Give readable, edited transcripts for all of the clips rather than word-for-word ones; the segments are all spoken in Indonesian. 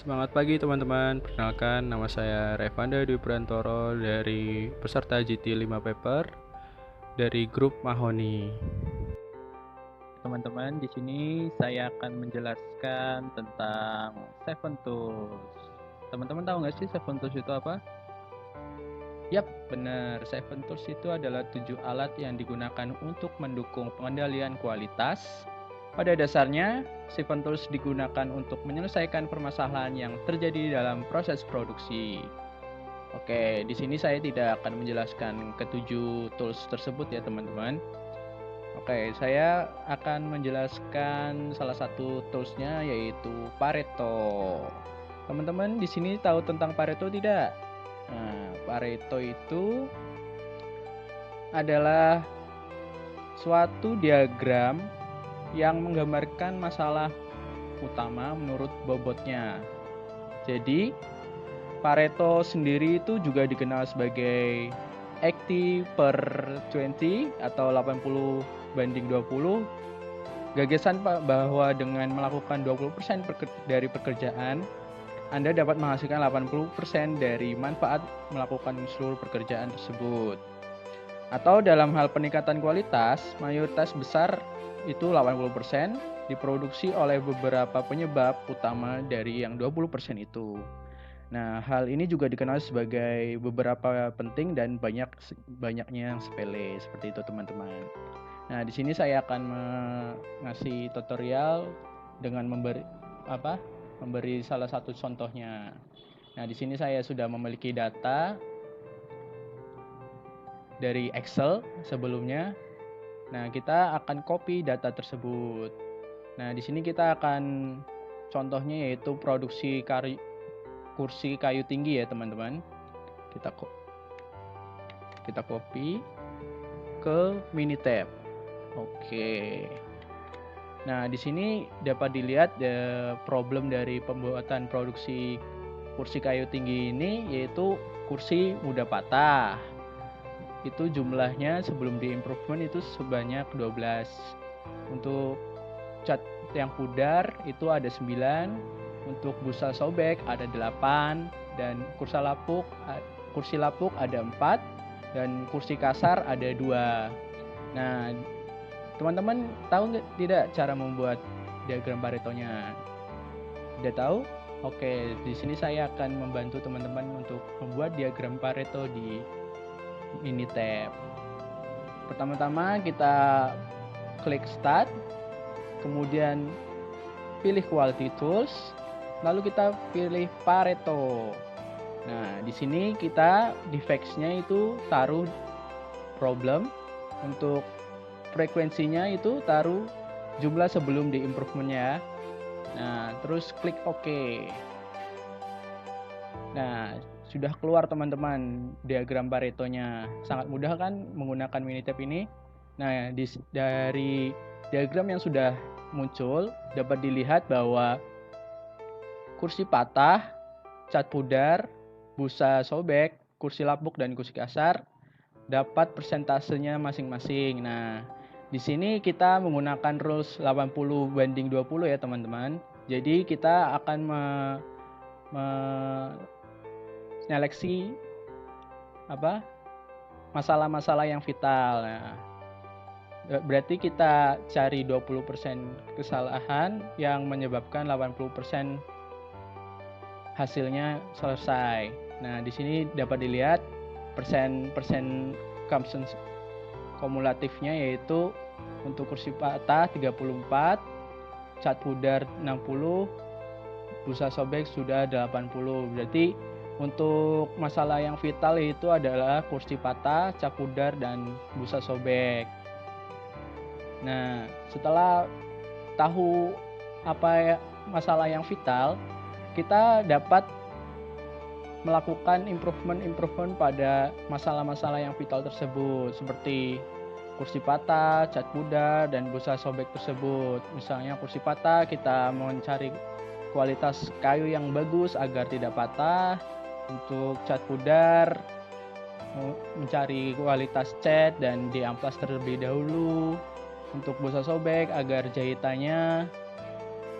Semangat pagi teman-teman, perkenalkan nama saya Revanda Dwi Prantoro dari peserta GT5 Paper dari grup Mahoni. Teman-teman, di sini saya akan menjelaskan tentang Seven Tools. Teman-teman tahu nggak sih Seven Tools itu apa? Yap, benar. Seven Tools itu adalah 7 alat yang digunakan untuk mendukung pengendalian kualitas. Pada dasarnya, Seven Tools digunakan untuk menyelesaikan permasalahan yang terjadi dalam proses produksi. Oke, di sini saya tidak akan menjelaskan ketujuh tools tersebut ya teman-teman. Oke, saya akan menjelaskan salah satu toolsnya yaitu Pareto. Teman-teman di sini tahu tentang Pareto tidak? Nah, Pareto itu adalah suatu diagram yang menggambarkan masalah utama menurut bobotnya. Jadi, Pareto sendiri itu juga dikenal sebagai 80/20 atau 80/20. Gagasan bahwa dengan melakukan 20% dari pekerjaan, Anda dapat menghasilkan 80% dari manfaat melakukan seluruh pekerjaan tersebut. Atau dalam hal peningkatan kualitas, mayoritas besar itu 80% diproduksi oleh beberapa penyebab utama dari yang 20% itu. Nah, hal ini juga dikenal sebagai beberapa penting dan banyaknya yang sepele seperti itu, teman-teman. Nah, di sini saya akan ngasih tutorial dengan memberi salah satu contohnya. Nah, di sini saya sudah memiliki data dari Excel sebelumnya. Nah, kita akan copy data tersebut. Nah, di sini kita akan contohnya yaitu produksi kursi kayu tinggi ya, teman-teman. Kita copy ke Minitab. Oke. Nah, di sini dapat dilihat problem dari pembuatan produksi kursi kayu tinggi ini yaitu kursi mudah patah. Itu jumlahnya sebelum di improvement itu sebanyak 12. Untuk cat yang pudar itu ada 9, untuk busa sobek ada 8, dan kursi lapuk ada 4, dan kursi kasar ada 2. Nah, teman-teman tahu tidak cara membuat diagram Paretonya? Tidak tahu? Oke, di sini saya akan membantu teman-teman untuk membuat diagram Pareto di Minitab. Pertama-tama kita klik Start, kemudian pilih Quality Tools, lalu kita pilih Pareto. Nah, di sini kita di facts-nya itu taruh problem, untuk frekuensinya itu taruh jumlah sebelum di improvement-nya. Nah, terus klik OK. Nah, sudah keluar teman-teman diagram Paretonya. Sangat mudah kan menggunakan Minitab ini. Nah, dari diagram yang sudah muncul dapat dilihat bahwa kursi patah, cat pudar, busa sobek, kursi lapuk dan kursi kasar dapat persentasenya masing-masing. Nah, di sini kita menggunakan rules 80/20 ya, teman-teman. Jadi kita akan seleksi masalah-masalah yang vital. Nah, berarti kita cari 20% kesalahan yang menyebabkan 80% hasilnya selesai. Nah, di sini dapat dilihat persen kumulatifnya yaitu untuk kursi patah 34, cat pudar 60, busa sobek sudah 80. Berarti untuk masalah yang vital itu adalah kursi patah, cat pudar dan busa sobek. Nah, setelah tahu apa masalah yang vital, kita dapat melakukan improvement pada masalah-masalah yang vital tersebut, seperti kursi patah, cat pudar, dan busa sobek tersebut. Misalnya kursi patah, kita mencari kualitas kayu yang bagus agar tidak patah. Untuk cat pudar, mencari kualitas cat dan diamplas terlebih dahulu. Untuk busa sobek, agar jahitannya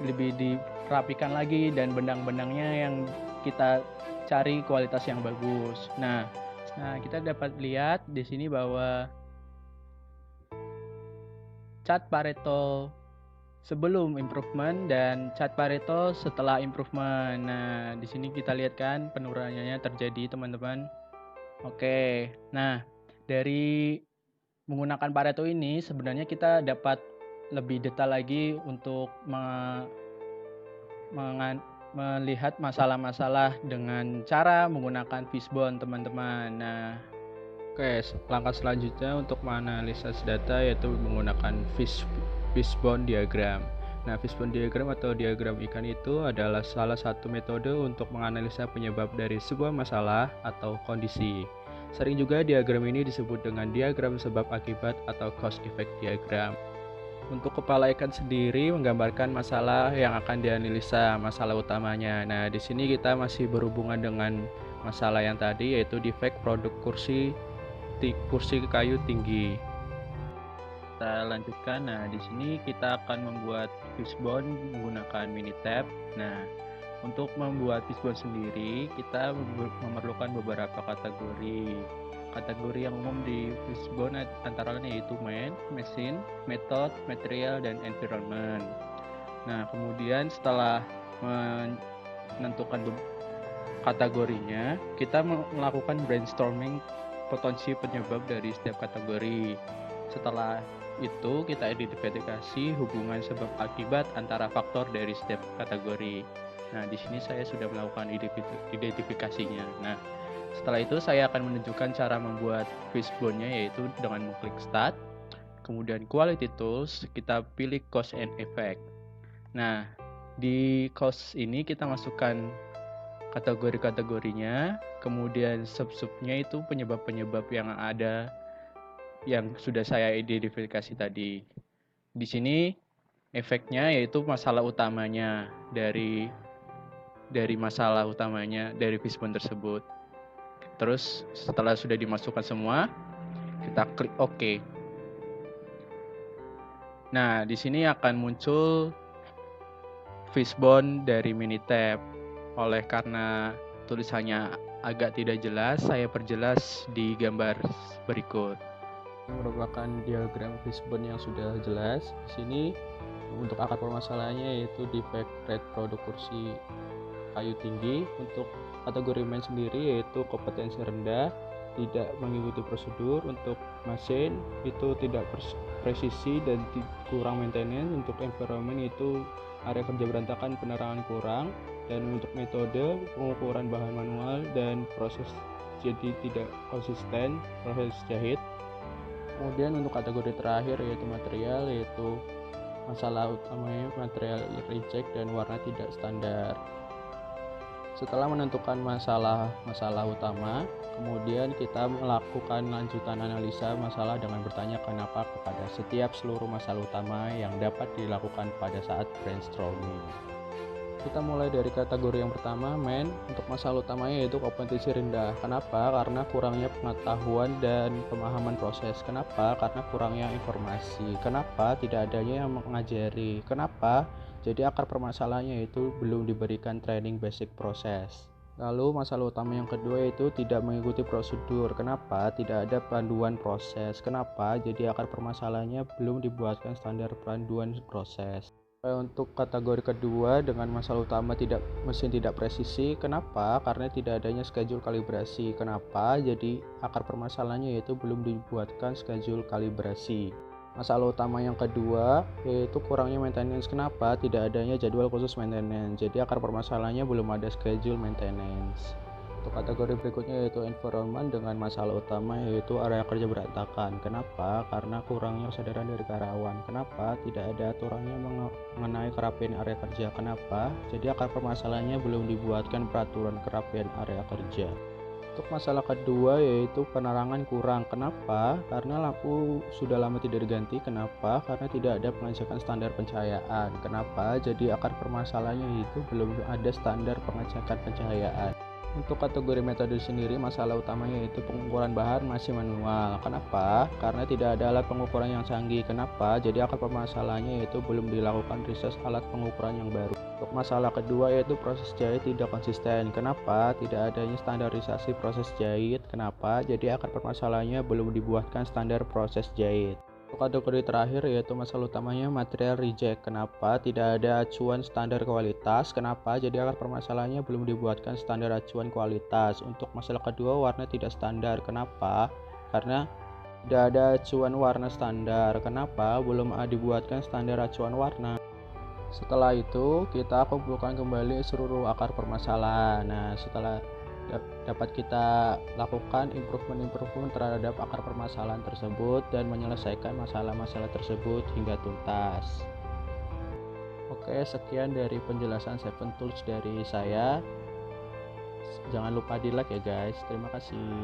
lebih rapikan lagi dan benang-benangnya yang kita cari kualitas yang bagus. Nah, kita dapat lihat di sini bahwa chart Pareto sebelum improvement dan chart Pareto setelah improvement. Nah, di sini kita lihat kan penurunannya terjadi, teman-teman. Oke. Nah, dari menggunakan Pareto ini sebenarnya kita dapat lebih detail lagi untuk melihat masalah-masalah dengan cara menggunakan fishbone, teman-teman. Nah, Oke, langkah selanjutnya untuk menganalisis data yaitu menggunakan fishbone diagram. Nah, fishbone diagram atau diagram ikan itu adalah salah satu metode untuk menganalisa penyebab dari sebuah masalah atau kondisi. Sering juga diagram ini disebut dengan diagram sebab akibat atau cause effect diagram. Untuk kepala ikan sendiri menggambarkan masalah yang akan dianalisa, masalah utamanya. Nah, di sini kita masih berhubungan dengan masalah yang tadi yaitu defect produk kursi kayu tinggi. Kita lanjutkan. Nah, di sini kita akan membuat fishbone menggunakan Minitab. Nah, untuk membuat fishbone sendiri, kita memerlukan beberapa kategori. Kategori yang umum di fishbone antara lain yaitu man, mesin, method, material, dan environment. Nah, kemudian setelah menentukan kategorinya, kita melakukan brainstorming potensi penyebab dari setiap kategori. Setelah itu kita identifikasi hubungan sebab akibat antara faktor dari setiap kategori. Nah, di sini saya sudah melakukan identifikasinya. Nah, setelah itu saya akan menunjukkan cara membuat fishbone-nya yaitu dengan mengklik start. Kemudian quality tools, kita pilih cause and effect. Nah, di cause ini kita masukkan kategori-kategorinya, kemudian sub-subnya itu penyebab-penyebab yang ada yang sudah saya identifikasi tadi. Di sini efeknya yaitu masalah utamanya dari masalah utamanya dari fishbone tersebut. Terus setelah sudah dimasukkan semua, kita klik OK. Nah, di sini akan muncul fishbone dari Minitab. Oleh karena tulisannya agak tidak jelas, saya perjelas di gambar berikut. Ini merupakan diagram fishbone yang sudah jelas. Di sini untuk akar permasalahannya yaitu defect rate produk kursi kayu tinggi. Untuk kategori main sendiri yaitu kompetensi rendah, tidak mengikuti prosedur. Untuk mesin itu tidak presisi dan kurang maintenance. Untuk environment itu area kerja berantakan, penerangan kurang. Dan untuk metode pengukuran bahan manual dan proses jadi tidak konsisten proses jahit. Kemudian untuk kategori terakhir yaitu material, yaitu masalah utamanya material reject dan warna tidak standar. Setelah menentukan masalah utama, kemudian kita melakukan lanjutan analisa masalah dengan bertanya kenapa kepada setiap seluruh masalah utama yang dapat dilakukan pada saat brainstorming. Kita mulai dari kategori yang pertama, man. Untuk masalah utamanya yaitu kompetensi rendah. Kenapa? Karena kurangnya pengetahuan dan pemahaman proses. Kenapa? Karena kurangnya informasi. Kenapa? Tidak adanya yang mengajari. Kenapa? Jadi akar permasalahannya itu belum diberikan training basic proses. Lalu masalah utama yang kedua yaitu tidak mengikuti prosedur. Kenapa? Tidak ada panduan proses. Kenapa? Jadi akar permasalahannya belum dibuatkan standar panduan proses. Untuk kategori kedua dengan masalah utama mesin tidak presisi. Kenapa? Karena tidak adanya schedule kalibrasi. Kenapa? Jadi akar permasalahannya yaitu belum dibuatkan schedule kalibrasi. Masalah utama yang kedua yaitu kurangnya maintenance. Kenapa? Tidak adanya jadwal khusus maintenance. Jadi akar permasalahannya belum ada schedule maintenance. Untuk kategori berikutnya yaitu environment dengan masalah utama yaitu area kerja berantakan. Kenapa? Karena kurangnya kesadaran dari karyawan. Kenapa? Tidak ada aturannya mengenai kerapian area kerja. Kenapa? Jadi akar permasalahannya belum dibuatkan peraturan kerapian area kerja. Untuk masalah kedua yaitu penerangan kurang. Kenapa? Karena lampu sudah lama tidak diganti. Kenapa? Karena tidak ada pengecekan standar pencahayaan. Kenapa? Jadi akar permasalahannya itu belum ada standar pengecekan pencahayaan. Untuk kategori metode sendiri, masalah utamanya yaitu pengukuran bahan masih manual. Kenapa? Karena tidak ada alat pengukuran yang canggih. Kenapa? Jadi akar permasalahannya yaitu belum dilakukan riset alat pengukuran yang baru. Untuk masalah kedua yaitu proses jahit tidak konsisten. Kenapa? Tidak adanya standarisasi proses jahit. Kenapa? Jadi akar permasalahannya belum dibuatkan standar proses jahit. Untuk kategori terakhir yaitu masalah utamanya material reject. Kenapa? Tidak ada acuan standar kualitas. Kenapa? Jadi akar permasalahannya belum dibuatkan standar acuan kualitas. Untuk masalah kedua, warna tidak standar. Kenapa? Karena tidak ada acuan warna standar. Kenapa? Belum dibuatkan standar acuan warna. Setelah itu, kita kumpulkan kembali seluruh akar permasalahan. Nah, setelah dapat kita lakukan improvement terhadap akar permasalahan tersebut dan menyelesaikan masalah-masalah tersebut hingga tuntas. Oke, sekian dari penjelasan 7 tools dari saya. Jangan lupa di like ya guys. Terima kasih.